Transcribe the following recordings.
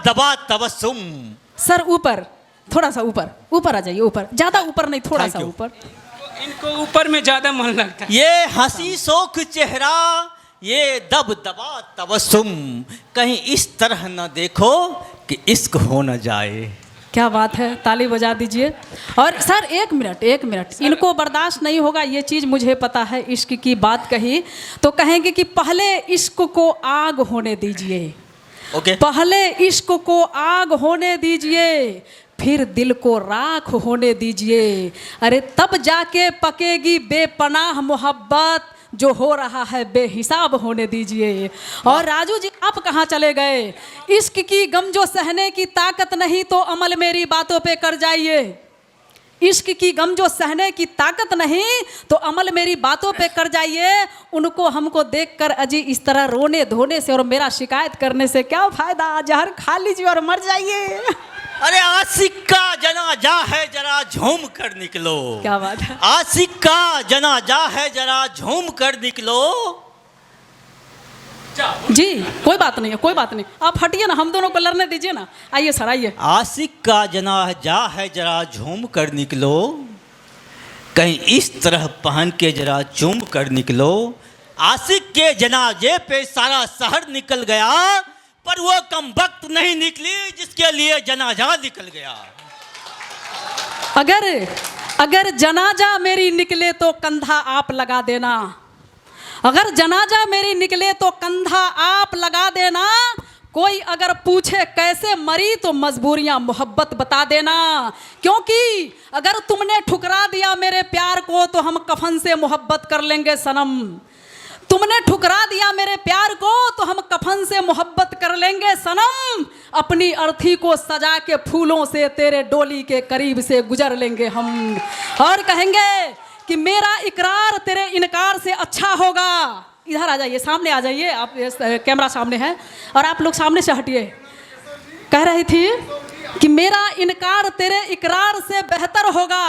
दबा तबस्सुम। सर ऊपर, थोड़ा सा ऊपर, ऊपर आ जाइए, ऊपर, ज्यादा ऊपर नहीं, थोड़ा सा ऊपर। इनको ऊपर में ज्यादा मन लगता है। ये हंसी शोक चेहरा, ये दब दबा तबस्सुम, कहीं इस तरह न देखो कि इश्क हो न जाए। क्या बात है, ताली बजा दीजिए। और सर एक मिनट, इनको बर्दाश्त नहीं होगा ये चीज़, मुझे पता है। इश्क की बात कही तो कहेंगे कि पहले इश्क को आग होने दीजिए। ओके। पहले इश्क को आग होने दीजिए, फिर दिल को राख होने दीजिए। अरे तब जाके पकेगी बेपनाह मोहब्बत, जो हो रहा है बेहिसाब होने दीजिए। और राजू जी आप कहाँ चले गए? इश्क की गम जो सहने की ताकत नहीं तो अमल मेरी बातों पे कर जाइए। इश्क की गम जो सहने की ताकत नहीं तो अमल मेरी बातों पे कर जाइए। उनको हमको देखकर अजी इस तरह रोने धोने से और मेरा शिकायत करने से क्या फ़ायदा, जहर खा लीजिए और मर जाइए। अरे आशिक का जनाजा है, जरा झूम कर निकलो। क्या बात है। आशिक का जनाजा है, जरा झूम कर निकलो। जी कोई बात नहीं है, कोई बात नहीं, आप हटिए ना, हम दोनों को लड़ने दीजिए ना। आइए सर आइए। आशिक का जनाजा है, जरा झूम कर निकलो, कहीं इस तरह पहन के जरा चूम कर निकलो। आशिक के जनाजे पे सारा शहर निकल गया, पर वो कम वक्त नहीं निकली जिसके लिए जनाजा निकल गया। अगर जनाजा मेरी निकले तो कंधा आप लगा देना। अगर जनाजा मेरी निकले तो कंधा आप लगा देना। कोई अगर पूछे कैसे मरी तो मजबूरियां मोहब्बत बता देना। क्योंकि अगर तुमने ठुकरा दिया मेरे प्यार को तो हम कफन से मोहब्बत कर लेंगे सनम। तुमने ठुकरा दिया मेरे प्यार को तो हम कफन से मोहब्बत कर लेंगे सनम। अपनी अर्थी को सजा के फूलों से तेरे डोली के करीब से गुजर लेंगे हम। और कहेंगे कि मेरा इकरार तेरे इनकार से अच्छा होगा। इधर आ जाइए, सामने आ जाइए, आप कैमरा सामने है और आप लोग सामने से हटिए। कह रही थी कि मेरा इनकार तेरे इकरार से बेहतर होगा,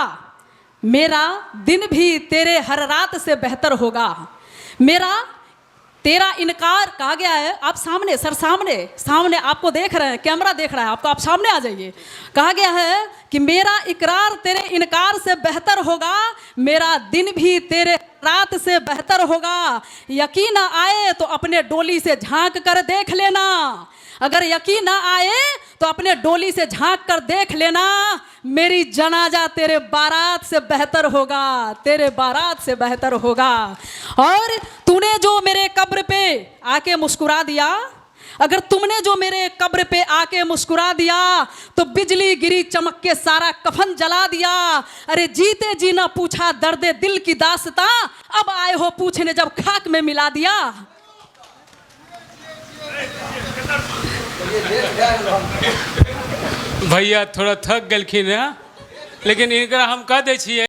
मेरा दिन भी तेरे हर रात से बेहतर होगा। मेरा तेरा इनकार कहा गया है। आप सामने सर, सामने आपको देख रहे हैं, कैमरा देख रहा है आपको, आप सामने आ जाइए। कहा गया है कि मेरा इकरार तेरे इनकार से बेहतर होगा, मेरा दिन भी तेरे रात से बेहतर होगा। यकीन आए तो अपने डोली से झांक कर देख लेना। अगर यकीन ना आए तो अपने डोली से झांक कर देख लेना। मेरी जनाजा तेरे बारात से बेहतर होगा, तेरे बारात से बेहतर होगा। और तूने जो मेरे कब्र पे आके मुस्कुरा दिया, अगर तुमने जो मेरे कब्र पे आके मुस्कुरा दिया तो बिजली गिरी चमक के सारा कफन जला दिया। अरे जीते जी ना पूछा दर्द दिल की दास्तां, अब आए हो पूछने जब खाक में मिला दिया। भैया थोड़ा थक गलखिन है, लेकिन इनका हम कह दे छिए